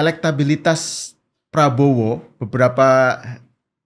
elektabilitas Prabowo beberapa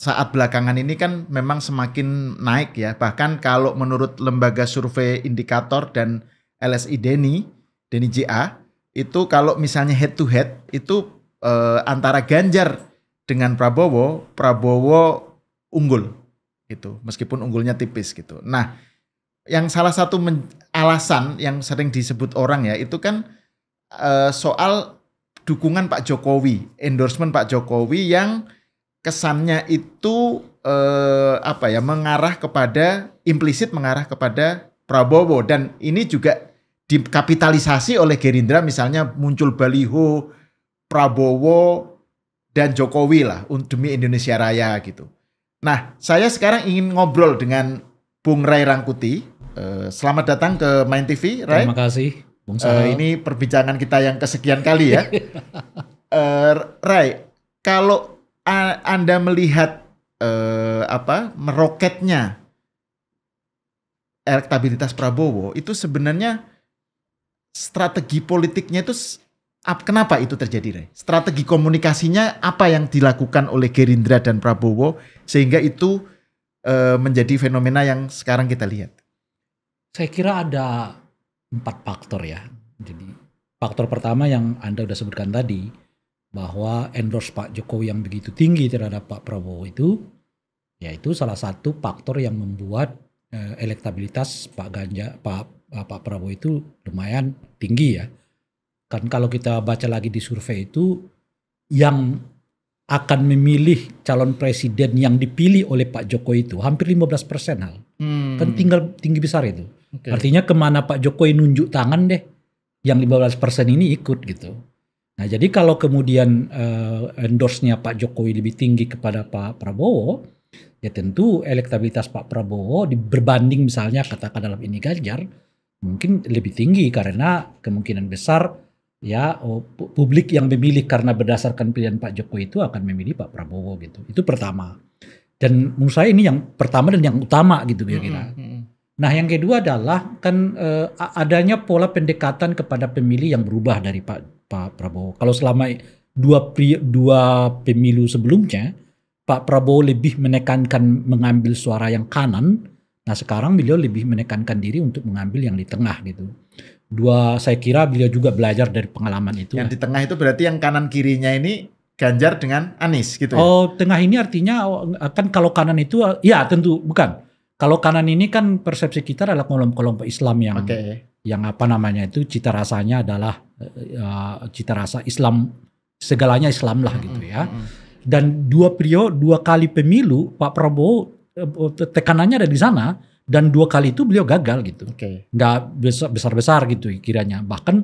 saat belakangan ini kan memang semakin naik ya. Bahkan kalau menurut lembaga survei indikator dan LSI Denny JA, itu kalau misalnya head to head itu antara Ganjar dengan Prabowo unggul gitu. Meskipun unggulnya tipis gitu. Nah, yang salah satu alasan yang sering disebut orang ya itu kan soal dukungan Pak Jokowi, endorsement Pak Jokowi yang kesannya itu mengarah kepada implisit mengarah kepada Prabowo, dan ini juga dikapitalisasi oleh Gerindra, misalnya muncul baliho Prabowo dan Jokowi lah demi Indonesia Raya gitu. Nah, saya sekarang ingin ngobrol dengan Bung Ray Rangkuti. Selamat datang ke Main TV, Ray. Terima kasih. Ini perbincangan kita yang kesekian kali ya. Ray, kalau Anda melihat meroketnya elektabilitas Prabowo, itu sebenarnya strategi politiknya itu kenapa itu terjadi, Ray? Strategi komunikasinya apa yang dilakukan oleh Gerindra dan Prabowo sehingga itu menjadi fenomena yang sekarang kita lihat? Saya kira ada 4 faktor ya. Jadi faktor pertama yang Anda sudah sebutkan tadi, bahwa endorse Pak Jokowi yang begitu tinggi terhadap Pak Prabowo itu, yaitu salah satu faktor yang membuat elektabilitas Pak Prabowo itu lumayan tinggi ya. Kan kalau kita baca lagi di survei itu, yang akan memilih calon presiden yang dipilih oleh Pak Jokowi itu hampir 15% hal. Kan tinggal tinggi besar itu. Okay. Artinya kemana Pak Jokowi nunjuk tangan deh, yang 15% ini ikut gitu. Nah, jadi kalau kemudian endorse-nya Pak Jokowi lebih tinggi kepada Pak Prabowo, ya tentu elektabilitas Pak Prabowo berbanding misalnya katakan dalam ini Ganjar mungkin lebih tinggi, karena kemungkinan besar ya publik yang memilih karena berdasarkan pilihan Pak Jokowi itu akan memilih Pak Prabowo gitu. Itu pertama. Dan menurut saya ini yang pertama dan yang utama gitu kira-kira. Nah, yang kedua adalah kan adanya pola pendekatan kepada pemilih yang berubah dari Pak Prabowo. Kalau selama dua pemilu sebelumnya, Pak Prabowo lebih menekankan mengambil suara yang kanan. Nah, sekarang beliau lebih menekankan diri untuk mengambil yang di tengah gitu. Saya kira beliau juga belajar dari pengalaman itu. Yang di tengah itu berarti yang kanan kirinya ini Ganjar dengan Anies gitu ya? Oh, tengah ini artinya kan kalau kanan itu ya tentu bukan. Kalau kanan ini kan persepsi kita adalah kelompok Islam yang apa namanya itu cita rasanya adalah cita rasa Islam, segalanya Islam lah gitu ya. Dan dua kali pemilu Pak Prabowo tekanannya ada di sana, dan 2 kali itu beliau gagal gitu. Nggak besar-besar gitu kiranya. Bahkan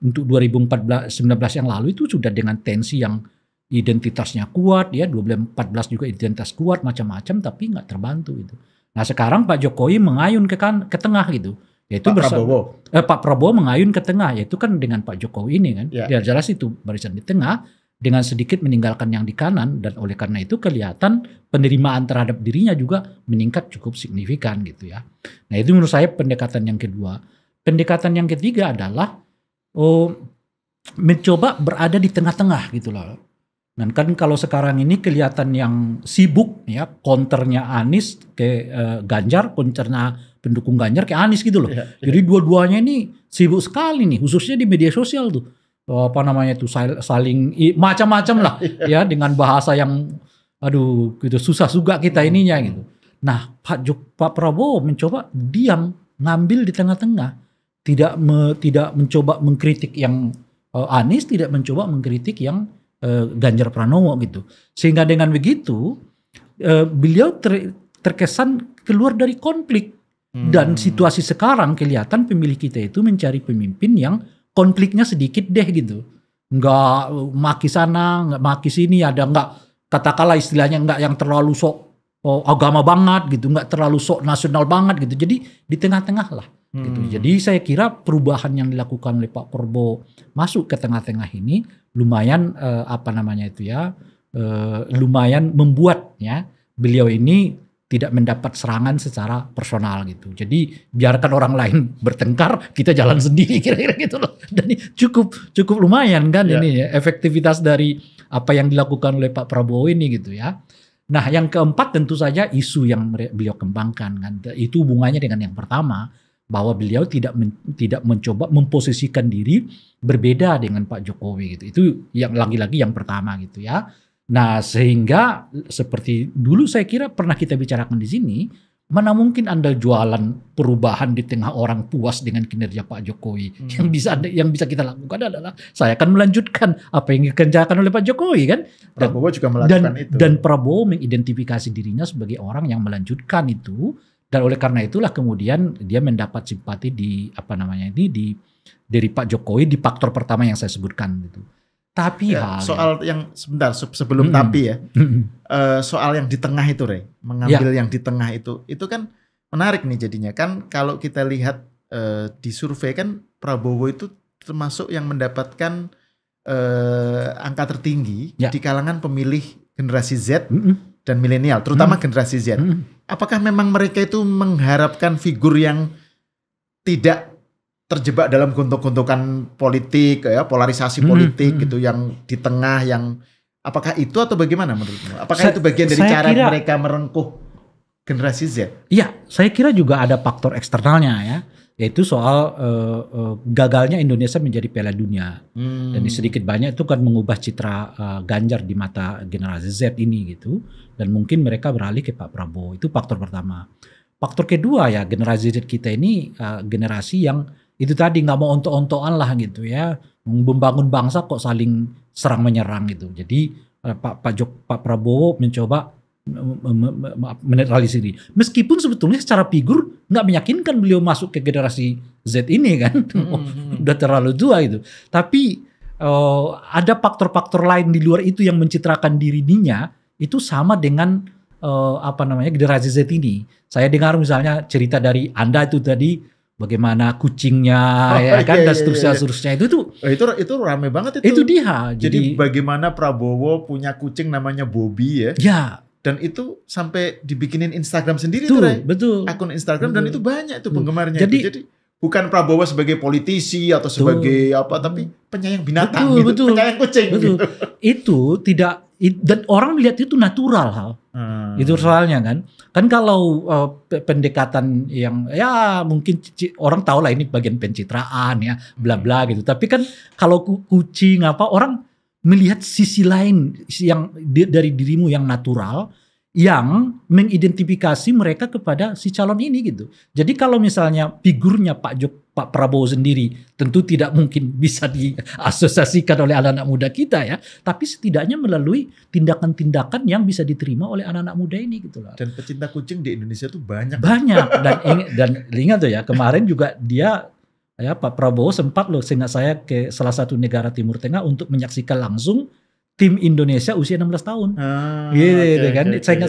untuk 2019 yang lalu itu sudah dengan tensi yang identitasnya kuat ya, 2014 juga identitas kuat macam-macam, tapi nggak terbantu itu. Nah, sekarang Pak Jokowi mengayun ke tengah gitu. Yaitu Pak Prabowo mengayun ke tengah, yaitu kan dengan Pak Jokowi ini kan. Ya jelas itu barisan di tengah dengan sedikit meninggalkan yang di kanan, dan oleh karena itu kelihatan penerimaan terhadap dirinya juga meningkat cukup signifikan gitu ya. Nah, itu menurut saya pendekatan yang kedua. Pendekatan yang ketiga adalah mencoba berada di tengah-tengah gitu loh. Dan kan kalau sekarang ini kelihatan yang sibuk ya, counternya Anies ke Ganjar, counternya pendukung Ganjar ke Anies gitu loh. Jadi dua-duanya ini sibuk sekali nih, khususnya di media sosial tuh. Apa namanya itu saling macam-macam lah ya, dengan bahasa yang gitu susah juga kita ininya gitu. Nah, Pak Prabowo mencoba diam, ngambil di tengah-tengah. Tidak mencoba mengkritik yang Anies, tidak mencoba mengkritik yang Ganjar Pranowo gitu. Sehingga dengan begitu beliau terkesan keluar dari konflik. Dan situasi sekarang kelihatan pemilih kita itu mencari pemimpin yang konfliknya sedikit deh gitu. Nggak maki sana, nggak maki sini, ada nggak katakanlah istilahnya nggak yang terlalu sok agama banget gitu, nggak terlalu sok nasional banget gitu. Jadi di tengah-tengah lah. Gitu. Jadi saya kira perubahan yang dilakukan oleh Pak Prabowo masuk ke tengah-tengah ini lumayan lumayan membuat ya beliau ini tidak mendapat serangan secara personal gitu. Jadi biarkan orang lain bertengkar, kita jalan sendiri kira-kira gitu loh. Dan ini cukup lumayan kan ini ya, efektivitas dari apa yang dilakukan oleh Pak Prabowo ini gitu ya. Nah, yang keempat tentu saja isu yang beliau kembangkan kan. Itu hubungannya dengan yang pertama, bahwa beliau tidak mencoba memposisikan diri berbeda dengan Pak Jokowi gitu. Itu yang lagi-lagi yang pertama gitu ya. Nah, sehingga seperti dulu saya kira pernah kita bicarakan di sini, mana mungkin Anda jualan perubahan di tengah orang puas dengan kinerja Pak Jokowi. Yang bisa kita lakukan adalah saya akan melanjutkan apa yang dikerjakan oleh Pak Jokowi kan. Prabowo juga melakukan itu. Dan Prabowo mengidentifikasi dirinya sebagai orang yang melanjutkan itu, dan oleh karena itulah kemudian dia mendapat simpati dari Pak Jokowi di faktor pertama yang saya sebutkan gitu. Tapi soal yang sebentar sebelum tapi ya, soal yang di tengah itu mengambil yang di tengah itu kan menarik nih jadinya kan. Kalau kita lihat di survei kan Prabowo itu termasuk yang mendapatkan angka tertinggi di kalangan pemilih generasi Z dan milenial, terutama generasi Z. Apakah memang mereka itu mengharapkan figur yang tidak terjebak dalam gontok-gontokan politik, ya, polarisasi politik gitu, yang di tengah, yang apakah itu atau bagaimana menurutmu? Apakah itu bagian dari cara mereka merengkuh generasi Z? Iya, saya kira juga ada faktor eksternalnya ya, yaitu soal gagalnya Indonesia menjadi Piala Dunia. Dan sedikit banyak itu kan mengubah citra Ganjar di mata generasi Z ini gitu, dan mungkin mereka beralih ke Pak Prabowo. Itu faktor pertama. Faktor kedua ya, generasi Z kita ini generasi yang itu tadi nggak mau ontok-ontokan lah gitu ya, membangun bangsa kok saling serang menyerang gitu. Jadi Pak Prabowo mencoba menetralisir diri. Meskipun sebetulnya secara figur nggak meyakinkan beliau masuk ke generasi Z ini kan, udah terlalu tua itu. Tapi ada faktor-faktor lain di luar itu yang mencitrakan dirinya itu sama dengan generasi Z ini. Saya dengar misalnya cerita dari Anda itu tadi, bagaimana kucingnya dan seterusnya itu rame banget itu. Itu dia. Jadi bagaimana Prabowo punya kucing namanya Bobby ya. Ya. Dan itu sampai dibikinin Instagram sendiri betul. Akun Instagram dan itu banyak itu penggemarnya. Jadi bukan Prabowo sebagai politisi atau sebagai tapi penyayang binatang penyayang kucing gitu. Itu tidak, dan orang melihat itu natural hal. Itu soalnya kan kalau pendekatan yang ya mungkin orang tahu lah ini bagian pencitraan ya bla bla gitu. Tapi kan kalau kucing orang melihat sisi lain yang dari dirimu yang natural, yang mengidentifikasi mereka kepada si calon ini gitu. Jadi kalau misalnya figurnya Pak Prabowo sendiri tentu tidak mungkin bisa diasosiasikan oleh anak-anak muda kita ya, tapi setidaknya melalui tindakan-tindakan yang bisa diterima oleh anak-anak muda ini gitu loh. Dan pecinta kucing di Indonesia tuh banyak. Dan ingat tuh ya, kemarin juga Pak Prabowo sempat seingat saya ke salah satu negara Timur Tengah untuk menyaksikan langsung tim Indonesia usia 16 tahun.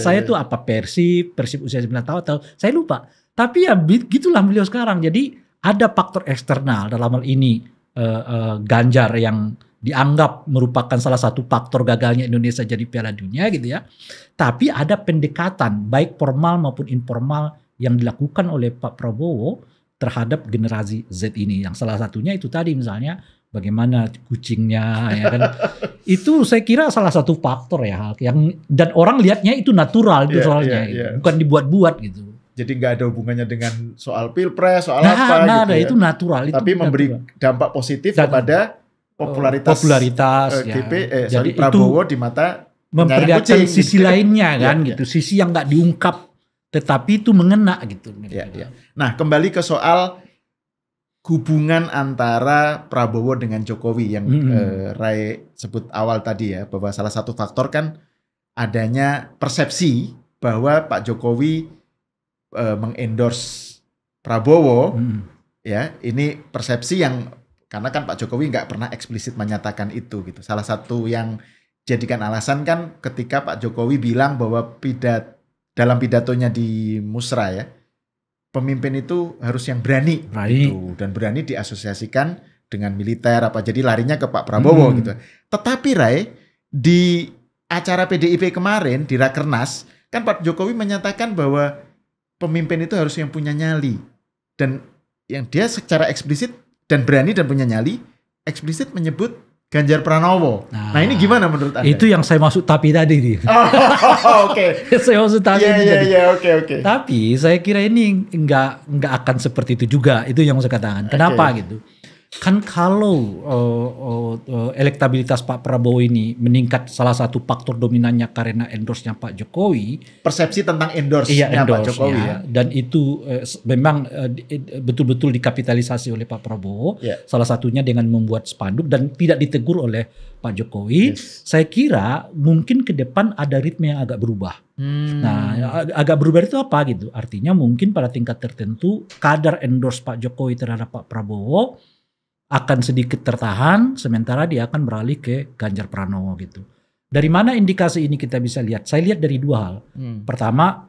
Saya tuh Persib usia 9 tahun atau saya lupa. Tapi ya gitulah beliau sekarang. Jadi ada faktor eksternal dalam hal ini Ganjar yang dianggap merupakan salah satu faktor gagalnya Indonesia jadi Piala Dunia gitu ya. Tapi ada pendekatan baik formal maupun informal yang dilakukan oleh Pak Prabowo terhadap generasi Z ini. Yang salah satunya itu tadi misalnya bagaimana kucingnya ya kan. Itu saya kira salah satu faktor ya yang, dan orang lihatnya itu natural itu soalnya bukan dibuat-buat gitu. Jadi nggak ada hubungannya dengan soal pilpres, soal apa gitu ya. Itu natural. Tapi itu memberi dampak positif kepada popularitas Prabowo di mata memperlihatkan sisi lainnya kan gitu. Sisi yang nggak diungkap tetapi itu mengena gitu. Nah, kembali ke soal hubungan antara Prabowo dengan Jokowi yang Ray sebut awal tadi ya, bahwa salah satu faktor kan adanya persepsi bahwa Pak Jokowi mengendorse Prabowo. Ya, ini persepsi yang karena kan Pak Jokowi nggak pernah eksplisit menyatakan itu gitu. Salah satu yang jadikan alasan kan ketika Pak Jokowi bilang bahwa dalam pidatonya di Musra ya, pemimpin itu harus yang berani gitu, dan berani diasosiasikan dengan militer apa, jadi larinya ke Pak Prabowo gitu. Tetapi Ray, di acara PDIP kemarin di Rakernas Kan Pak Jokowi menyatakan bahwa pemimpin itu harus yang punya nyali. Dan yang dia secara eksplisit dan berani dan punya nyali, eksplisit menyebut Ganjar Pranowo. Nah ini gimana menurut Anda? Itu yang saya maksud tapi tadi nih. Oh, oke. Saya maksud tapi tadi. Oke. Tapi saya kira ini nggak akan seperti itu juga. Itu yang saya katakan. Kenapa gitu? Kan kalau elektabilitas Pak Prabowo ini meningkat, salah satu faktor dominannya karena endorse-nya Pak Jokowi. Persepsi tentang endorse-nya Pak Jokowi ya. Dan itu memang betul-betul dikapitalisasi oleh Pak Prabowo. Salah satunya dengan membuat spanduk dan tidak ditegur oleh Pak Jokowi. Saya kira mungkin ke depan ada ritme yang agak berubah. Nah, agak berubah itu apa gitu? Artinya mungkin pada tingkat tertentu kadar endorse Pak Jokowi terhadap Pak Prabowo akan sedikit tertahan, sementara dia akan beralih ke Ganjar Pranowo gitu. Dari mana indikasi ini kita bisa lihat? Saya lihat dari dua hal. Pertama,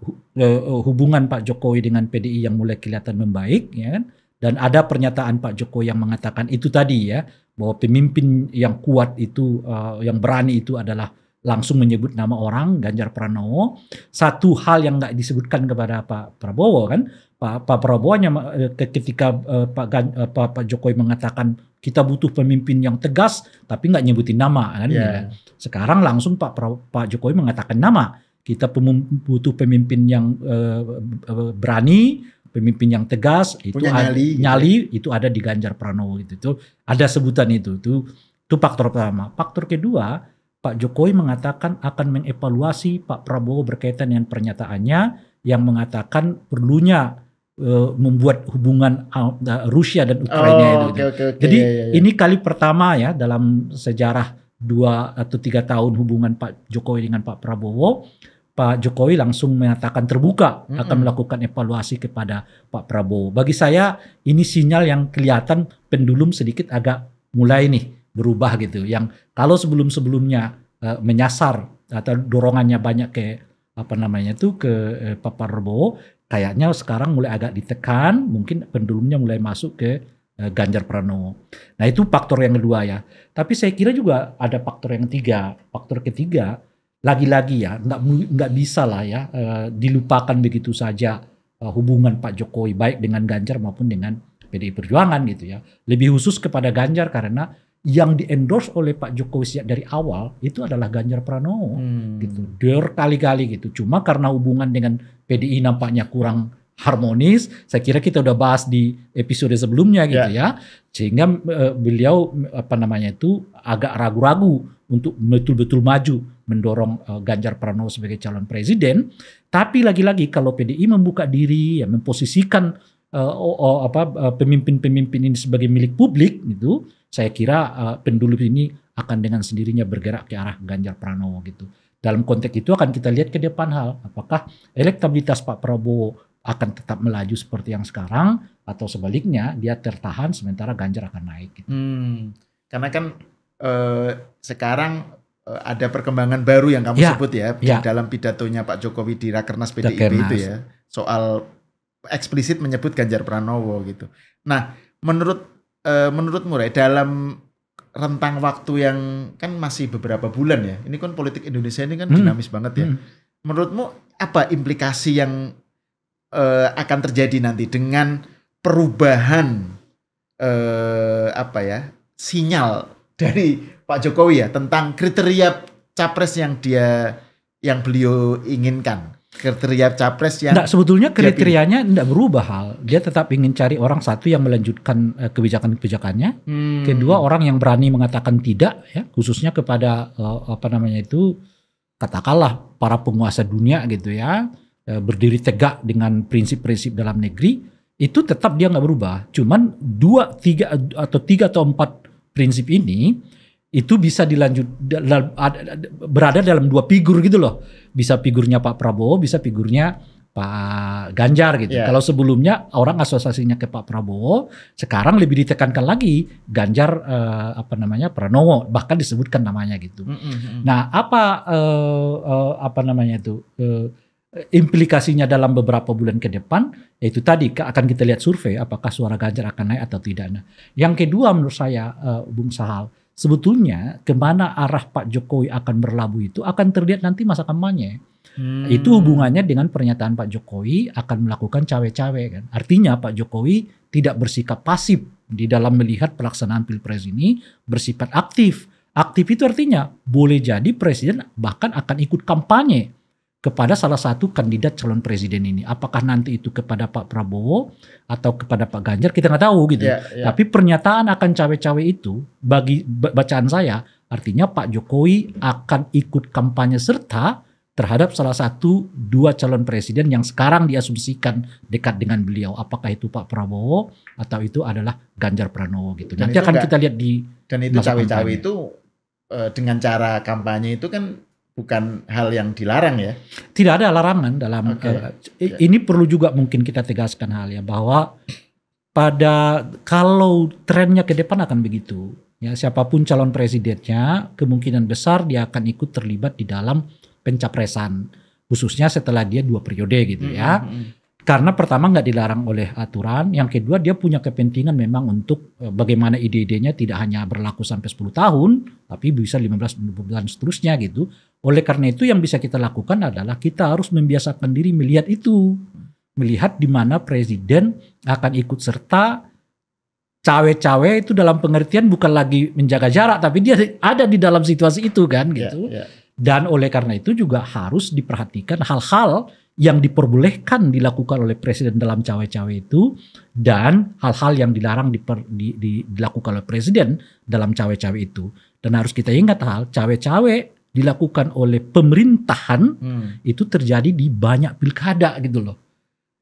hubungan Pak Jokowi dengan PDI yang mulai kelihatan membaik, ya kan? Dan ada pernyataan Pak Jokowi yang mengatakan itu tadi ya, bahwa pemimpin yang kuat itu, yang berani itu adalah langsung menyebut nama orang, Ganjar Pranowo. Satu hal yang nggak disebutkan kepada Pak Prabowo kan, Pak Prabowo hanya ketika Pak Jokowi mengatakan kita butuh pemimpin yang tegas, tapi nggak nyebutin nama kan. Ya. Sekarang langsung Pak Jokowi mengatakan nama. Kita butuh pemimpin yang berani, pemimpin yang tegas, itu nyali itu ada di Ganjar Pranowo itu ada sebutan itu faktor pertama. Faktor kedua, Pak Jokowi mengatakan akan mengevaluasi Pak Prabowo berkaitan dengan pernyataannya yang mengatakan perlunya membuat hubungan Rusia dan Ukraina itu. Jadi ini kali pertama ya dalam sejarah 2 atau 3 tahun hubungan Pak Jokowi dengan Pak Prabowo, Pak Jokowi langsung mengatakan terbuka akan melakukan evaluasi kepada Pak Prabowo. Bagi saya ini sinyal yang kelihatan pendulum sedikit agak mulai nih berubah gitu. Yang kalau sebelum-sebelumnya menyasar atau dorongannya banyak ke ke Pak Prabowo, kayaknya sekarang mulai agak ditekan, mungkin pendulumnya mulai masuk ke Ganjar Pranowo. Nah itu faktor yang kedua ya. Tapi saya kira juga ada faktor yang ketiga. Faktor ketiga, lagi-lagi ya, nggak bisa lah ya dilupakan begitu saja hubungan Pak Jokowi baik dengan Ganjar maupun dengan PDI Perjuangan gitu ya. Lebih khusus kepada Ganjar karena yang di-endorse oleh Pak Jokowi sejak dari awal itu adalah Ganjar Pranowo gitu. Berkali-kali gitu. Cuma karena hubungan dengan PDI nampaknya kurang harmonis, saya kira kita udah bahas di episode sebelumnya gitu ya. Sehingga beliau agak ragu-ragu untuk betul-betul maju mendorong Ganjar Pranowo sebagai calon presiden. Tapi lagi-lagi kalau PDI membuka diri ya memposisikan pemimpin-pemimpin ini sebagai milik publik gitu, saya kira pendulum ini akan dengan sendirinya bergerak ke arah Ganjar Pranowo gitu. Dalam konteks itu akan kita lihat ke depan hal, apakah elektabilitas Pak Prabowo akan tetap melaju seperti yang sekarang atau sebaliknya dia tertahan sementara Ganjar akan naik gitu. Karena kan sekarang ada perkembangan baru yang kamu sebut ya dalam pidatonya Pak Jokowi di Rakernas PDIP itu ya, soal eksplisit menyebut Ganjar Pranowo gitu. Nah, menurutmu Ray, dalam rentang waktu yang kan masih beberapa bulan ya, ini kan politik Indonesia ini kan dinamis banget ya. Menurutmu apa implikasi yang akan terjadi nanti dengan perubahan sinyal dari Pak Jokowi ya tentang kriteria capres yang beliau inginkan? Kriteria capres yang sebetulnya kriterianya tidak berubah hal. Dia tetap ingin cari orang satu yang melanjutkan kebijakan-kebijakannya. Kedua, orang yang berani mengatakan tidak ya, khususnya kepada katakanlah para penguasa dunia gitu ya, berdiri tegak dengan prinsip-prinsip dalam negeri, itu tetap dia nggak berubah. Cuman 3 atau 4 prinsip ini itu bisa berada dalam 2 figur gitu loh. Bisa figurnya Pak Prabowo, bisa figurnya Pak Ganjar gitu. Kalau sebelumnya orang asosiasinya ke Pak Prabowo, sekarang lebih ditekankan lagi Ganjar Pranowo, bahkan disebutkan namanya gitu. Nah, implikasinya dalam beberapa bulan ke depan, yaitu tadi akan kita lihat survei apakah suara Ganjar akan naik atau tidak. Nah, yang kedua menurut saya Bung Sahal, sebetulnya kemana arah Pak Jokowi akan berlabuh itu akan terlihat nanti masa kampanye. Itu hubungannya dengan pernyataan Pak Jokowi akan melakukan cawe-cawe kan. Artinya Pak Jokowi tidak bersikap pasif di dalam melihat pelaksanaan Pilpres ini, bersifat aktif. Aktif itu artinya boleh jadi presiden bahkan akan ikut kampanye kepada salah satu kandidat calon presiden ini. Apakah nanti itu kepada Pak Prabowo atau kepada Pak Ganjar, kita nggak tahu gitu. Tapi pernyataan akan cawe-cawe itu bagi bacaan saya artinya Pak Jokowi akan ikut kampanye serta terhadap salah satu dua calon presiden yang sekarang diasumsikan dekat dengan beliau. Apakah itu Pak Prabowo atau itu adalah Ganjar Pranowo gitu. Dan nanti akan kita lihat di dan itu cawe-cawe itu dengan cara kampanye itu kan bukan hal yang dilarang ya? Tidak ada larangan dalam ini perlu juga mungkin kita tegaskan hal ya, bahwa kalau trennya ke depan akan begitu ya, siapapun calon presidennya kemungkinan besar dia akan ikut terlibat di dalam pencapresan, khususnya setelah dia 2 periode gitu ya. Karena pertama nggak dilarang oleh aturan, yang kedua dia punya kepentingan memang untuk bagaimana ide-idenya tidak hanya berlaku sampai 10 tahun, tapi bisa 15 bulan seterusnya gitu. Oleh karena itu yang bisa kita lakukan adalah kita harus membiasakan diri melihat itu. Melihat di mana presiden akan ikut serta cawe-cawe itu dalam pengertian bukan lagi menjaga jarak, tapi dia ada di dalam situasi itu kan gitu. Dan oleh karena itu juga harus diperhatikan hal-hal yang diperbolehkan dilakukan oleh presiden dalam cawe-cawe itu dan hal-hal yang dilarang dilakukan oleh presiden dalam cawe-cawe itu. Dan harus kita ingat hal cawe-cawe dilakukan oleh pemerintahan itu terjadi di banyak pilkada gitu loh.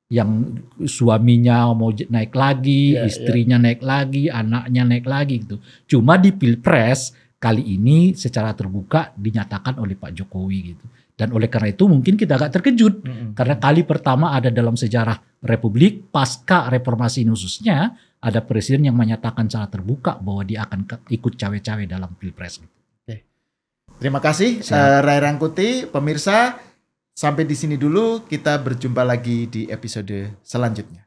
Yang suaminya mau naik lagi, istrinya naik lagi, anaknya naik lagi gitu. Cuma di Pilpres kali ini secara terbuka dinyatakan oleh Pak Jokowi gitu. Dan oleh karena itu mungkin kita agak terkejut. Karena kali pertama ada dalam sejarah Republik pasca reformasi ini khususnya ada presiden yang menyatakan secara terbuka bahwa dia akan ikut cawe-cawe dalam Pilpres. Terima kasih Ray Rangkuti. Pemirsa, sampai di sini dulu, kita berjumpa lagi di episode selanjutnya.